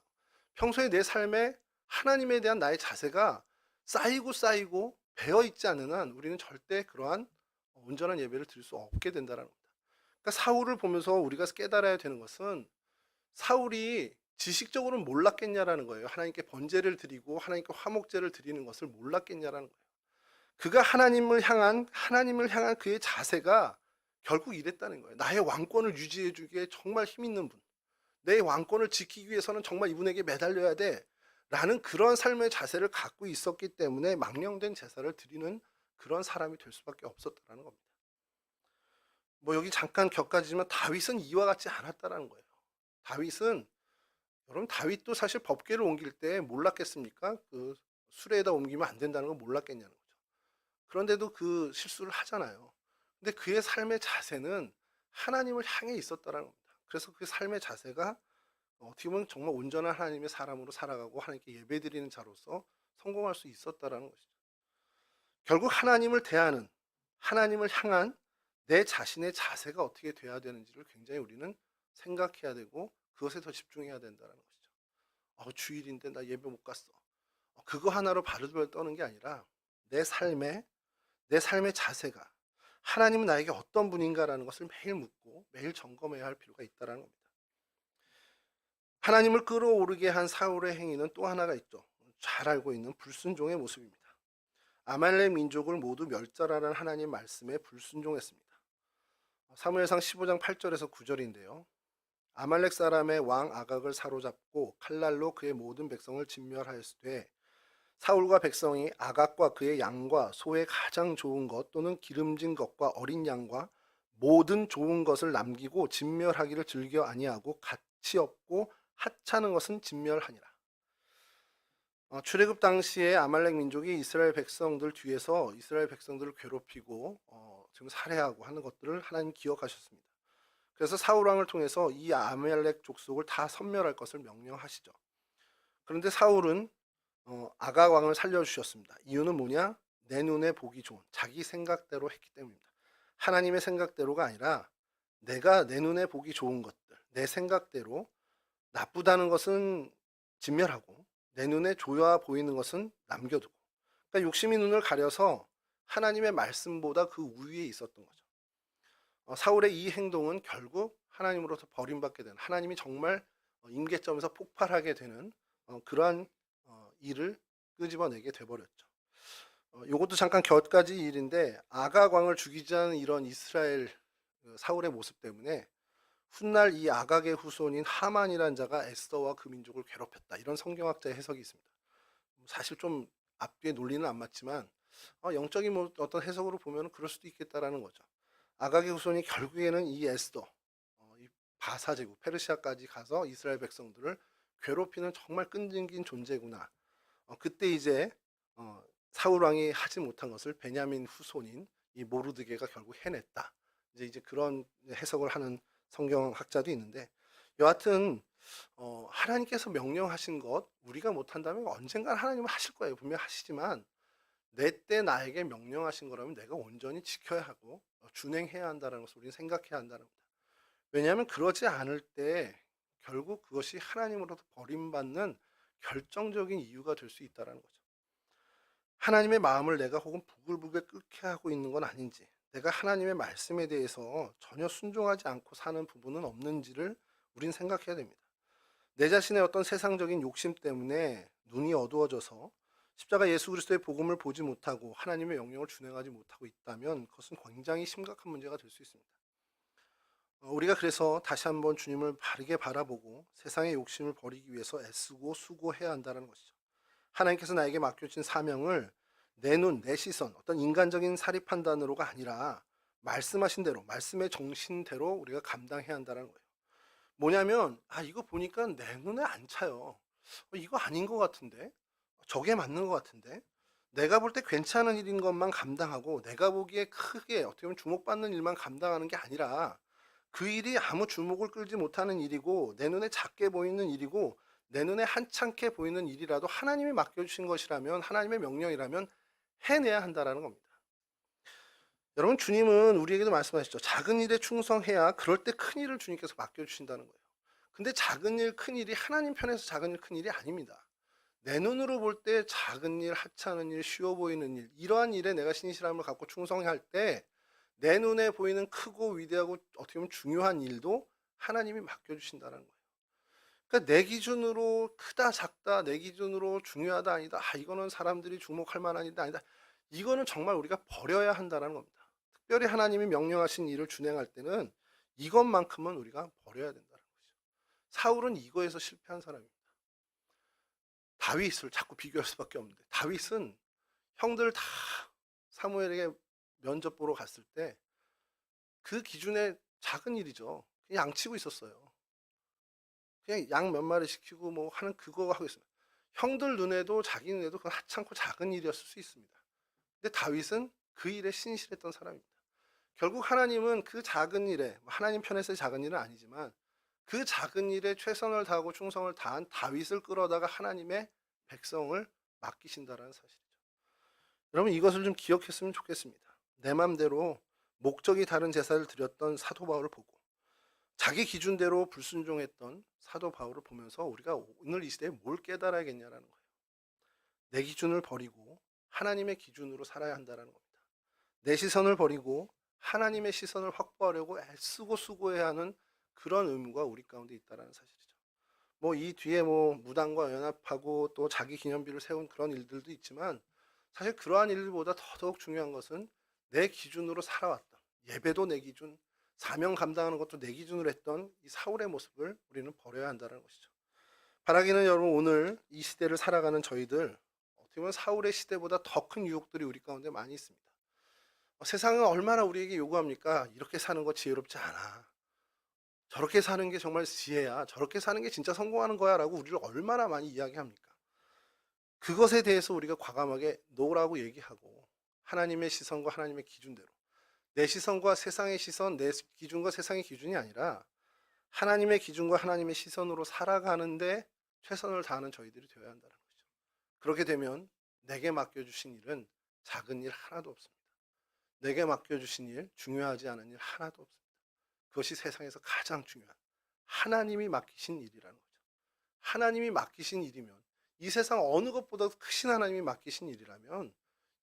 평소에 내 삶에 하나님에 대한 나의 자세가 쌓이고 배어 있지 않는 한 우리는 절대 그러한 온전한 예배를 드릴 수 없게 된다는 겁니다. 그러니까 사울을 보면서 우리가 깨달아야 되는 것은, 사울이 지식적으로는 몰랐겠냐라는 거예요. 하나님께 번제를 드리고 하나님께 화목제를 드리는 것을 몰랐겠냐라는 거예요. 그가 하나님을 향한 그의 자세가 결국 이랬다는 거예요. 나의 왕권을 유지해 주기에 정말 힘 있는 분, 내 왕권을 지키기 위해서는 정말 이분에게 매달려야 돼 라는 그런 삶의 자세를 갖고 있었기 때문에 망령된 제사를 드리는 그런 사람이 될 수밖에 없었다는 겁니다. 여기 잠깐 격가지지만 다윗은 이와 같지 않았다는 거예요. 여러분, 다윗도 사실 법궤를 옮길 때 몰랐겠습니까? 그 수레에다 옮기면 안 된다는 걸 몰랐겠냐는 거죠. 그런데도 그 실수를 하잖아요. 근데 그의 삶의 자세는 하나님을 향해 있었다는 겁니다. 그래서 그 삶의 자세가 어떻게 보면 정말 온전한 하나님의 사람으로 살아가고 하나님께 예배드리는 자로서 성공할 수 있었다라는 것이죠. 결국 하나님을 대하는, 하나님을 향한 내 자신의 자세가 어떻게 돼야 되는지를 굉장히 우리는 생각해야 되고 그것에 더 집중해야 된다는 것이죠. 주일인데 나 예배 못 갔어. 그거 하나로 바르바르 떠는 게 아니라 내 삶의 자세가 하나님은 나에게 어떤 분인가라는 것을 매일 묻고 매일 점검해야 할 필요가 있다는 겁니다. 하나님을 끌어오르게 한 사울의 행위는 또 하나가 있죠. 잘 알고 있는 불순종의 모습입니다. 아말렉 민족을 모두 멸절하라는 하나님 말씀에 불순종했습니다. 사무엘상 15장 8절에서 9절인데요. 아말렉 사람의 왕 아각을 사로잡고 칼날로 그의 모든 백성을 진멸하였으되 사울과 백성이 아각과 그의 양과 소의 가장 좋은 것 또는 기름진 것과 어린 양과 모든 좋은 것을 남기고 진멸하기를 즐겨 아니하고 가치 없고 하찮은 것은 진멸하니라. 출애굽 당시에 아말렉 민족이 이스라엘 백성들 뒤에서 이스라엘 백성들을 괴롭히고 지금 살해하고 하는 것들을 하나님 기억하셨습니다. 그래서 사울 왕을 통해서 이 아말렉 족속을 다 섬멸할 것을 명령하시죠. 그런데 사울은 아각 왕을 살려주셨습니다. 이유는 뭐냐? 내 눈에 보기 좋은 자기 생각대로 했기 때문입니다. 하나님의 생각대로가 아니라 내가 내 눈에 보기 좋은 것들, 내 생각대로 나쁘다는 것은 진멸하고 내 눈에 좋아 보이는 것은 남겨두고, 그러니까 욕심이 눈을 가려서 하나님의 말씀보다 그 우위에 있었던 거죠. 사울의 이 행동은 결국 하나님으로부터 버림받게 되는, 하나님이 정말 임계점에서 폭발하게 되는 그러한 일을 끄집어내게 돼버렸죠. 이것도 잠깐 곁가지 일인데, 아각 왕을 죽이지 않은 이런 이스라엘 사울의 모습 때문에 훗날 이 아각의 후손인 하만이라는 자가 에스더와 그 민족을 괴롭혔다, 이런 성경학자의 해석이 있습니다. 사실 좀 앞뒤의 논리는 안 맞지만 영적인 뭐 어떤 해석으로 보면 그럴 수도 있겠다라는 거죠. 아각의 후손이 결국에는 이 에스더, 이 바사 제국 페르시아까지 가서 이스라엘 백성들을 괴롭히는 정말 끈질긴 존재구나. 그때 이제 사울 왕이 하지 못한 것을 베냐민 후손인 이 모르드게가 결국 해냈다. 이제 그런 해석을 하는 성경학자도 있는데, 여하튼 하나님께서 명령하신 것 우리가 못한다면 언젠간 하나님은 하실 거예요. 분명 하시지만 내 때 나에게 명령하신 거라면 내가 온전히 지켜야 하고 준행해야 한다는 것을 우리는 생각해야 한다는 겁니다. 왜냐하면 그러지 않을 때 결국 그것이 하나님으로부터 버림받는 결정적인 이유가 될 수 있다는 거죠. 하나님의 마음을 내가 혹은 부글부글 끓게 하고 있는 건 아닌지, 내가 하나님의 말씀에 대해서 전혀 순종하지 않고 사는 부분은 없는지를 우린 생각해야 됩니다. 내 자신의 어떤 세상적인 욕심 때문에 눈이 어두워져서 십자가 예수 그리스도의 복음을 보지 못하고 하나님의 명령을 준행하지 못하고 있다면 그것은 굉장히 심각한 문제가 될 수 있습니다. 우리가 그래서 다시 한번 주님을 바르게 바라보고 세상의 욕심을 버리기 위해서 애쓰고 수고해야 한다는 것이죠. 하나님께서 나에게 맡겨진 사명을 내 눈, 내 시선, 어떤 인간적인 사리 판단으로가 아니라 말씀하신 대로, 말씀의 정신대로 우리가 감당해야 한다는 거예요. 뭐냐면 이거 보니까 내 눈에 안 차요. 이거 아닌 것 같은데, 저게 맞는 것 같은데, 내가 볼 때 괜찮은 일인 것만 감당하고 내가 보기에 크게 어떻게 보면 주목받는 일만 감당하는 게 아니라 그 일이 아무 주목을 끌지 못하는 일이고 내 눈에 작게 보이는 일이고 내 눈에 한창게 보이는 일이라도 하나님이 맡겨주신 것이라면, 하나님의 명령이라면 해내야 한다는 겁니다. 여러분, 주님은 우리에게도 말씀하시죠. 작은 일에 충성해야 그럴 때 큰 일을 주님께서 맡겨주신다는 거예요. 근데 작은 일, 큰 일이 하나님 편에서 작은 일, 큰 일이 아닙니다. 내 눈으로 볼 때 작은 일, 하찮은 일, 쉬워 보이는 일, 이러한 일에 내가 신실함을 갖고 충성할 때 내 눈에 보이는 크고 위대하고 어떻게 보면 중요한 일도 하나님이 맡겨주신다는 거예요. 그러니까 내 기준으로 크다 작다, 내 기준으로 중요하다 아니다, 이거는 사람들이 주목할 만한 일이 아니다, 이거는 정말 우리가 버려야 한다는 겁니다. 특별히 하나님이 명령하신 일을 준행할 때는 이것만큼은 우리가 버려야 된다는 거죠. 사울은 이거에서 실패한 사람입니다. 다윗을 자꾸 비교할 수밖에 없는데, 다윗은 형들 다 사무엘에게 면접 보러 갔을 때 그 기준에 작은 일이죠. 그냥 양치고 있었어요. 그냥 양 몇 마리 시키고 뭐 하는 그거 하고 있습니다. 형들 눈에도 자기 눈에도 그건 하찮고 작은 일이었을 수 있습니다. 근데 다윗은 그 일에 신실했던 사람입니다. 결국 하나님은 그 작은 일에, 하나님 편에서의 작은 일은 아니지만 그 작은 일에 최선을 다하고 충성을 다한 다윗을 끌어다가 하나님의 백성을 맡기신다라는 사실이죠. 여러분, 이것을 좀 기억했으면 좋겠습니다. 내 맘대로 목적이 다른 제사를 드렸던 사도 바울을 보고 자기 기준대로 불순종했던 사도 바울을 보면서 우리가 오늘 이 시대에 뭘 깨달아야겠냐라는 거예요. 내 기준을 버리고 하나님의 기준으로 살아야 한다는 겁니다. 내 시선을 버리고 하나님의 시선을 확보하려고 애쓰고 수고해야 하는 그런 의무가 우리 가운데 있다는 사실이죠. 이 뒤에 무당과 연합하고 또 자기 기념비를 세운 그런 일들도 있지만 사실 그러한 일보다 더더욱 중요한 것은 내 기준으로 살아왔던, 예배도 내 기준, 사명 감당하는 것도 내 기준으로 했던 이 사울의 모습을 우리는 버려야 한다는 것이죠. 바라기는 여러분, 오늘 이 시대를 살아가는 저희들, 어떻게 보면 사울의 시대보다 더 큰 유혹들이 우리 가운데 많이 있습니다. 세상은 얼마나 우리에게 요구합니까? 이렇게 사는 거 지혜롭지 않아. 저렇게 사는 게 정말 지혜야. 저렇게 사는 게 진짜 성공하는 거야. 라고 우리를 얼마나 많이 이야기합니까? 그것에 대해서 우리가 과감하게 노라고 얘기하고, 하나님의 시선과 하나님의 기준대로, 내 시선과 세상의 시선, 내 기준과 세상의 기준이 아니라 하나님의 기준과 하나님의 시선으로 살아가는데 최선을 다하는 저희들이 되어야 한다는 거죠. 그렇게 되면 내게 맡겨주신 일은 작은 일 하나도 없습니다. 내게 맡겨주신 일, 중요하지 않은 일 하나도 없습니다. 그것이 세상에서 가장 중요한 하나님이 맡기신 일이라는 거죠. 하나님이 맡기신 일이면, 이 세상 어느 것보다 크신 하나님이 맡기신 일이라면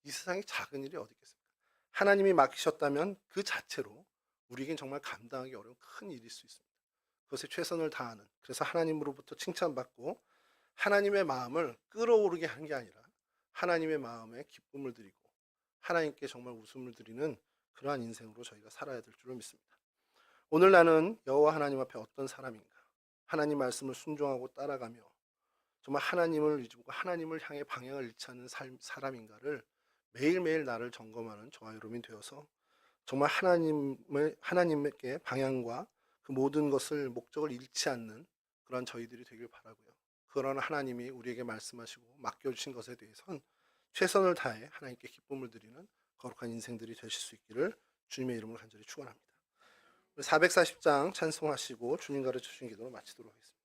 이 세상에 작은 일이 어디 있겠습니까? 하나님이 맡기셨다면 그 자체로 우리에겐 정말 감당하기 어려운 큰 일일 수 있습니다. 그것에 최선을 다하는, 그래서 하나님으로부터 칭찬받고 하나님의 마음을 끌어오르게 하는 게 아니라 하나님의 마음에 기쁨을 드리고 하나님께 정말 웃음을 드리는 그러한 인생으로 저희가 살아야 될 줄로 믿습니다. 오늘 나는 여호와 하나님 앞에 어떤 사람인가? 하나님 말씀을 순종하고 따라가며 정말 하나님을 의지하고 하나님을 향해 방향을 잃지 않는 사람인가를 매일매일 나를 점검하는 저와 여러분이 되어서 정말 하나님께 방향과 그 모든 것을 목적을 잃지 않는 그런 저희들이 되길 바라고요. 그런 하나님이 우리에게 말씀하시고 맡겨주신 것에 대해선 최선을 다해 하나님께 기쁨을 드리는 거룩한 인생들이 되실 수 있기를 주님의 이름으로 간절히 축원합니다. 440장 찬송하시고 주님 가르쳐 주신 기도로 마치도록 하겠습니다.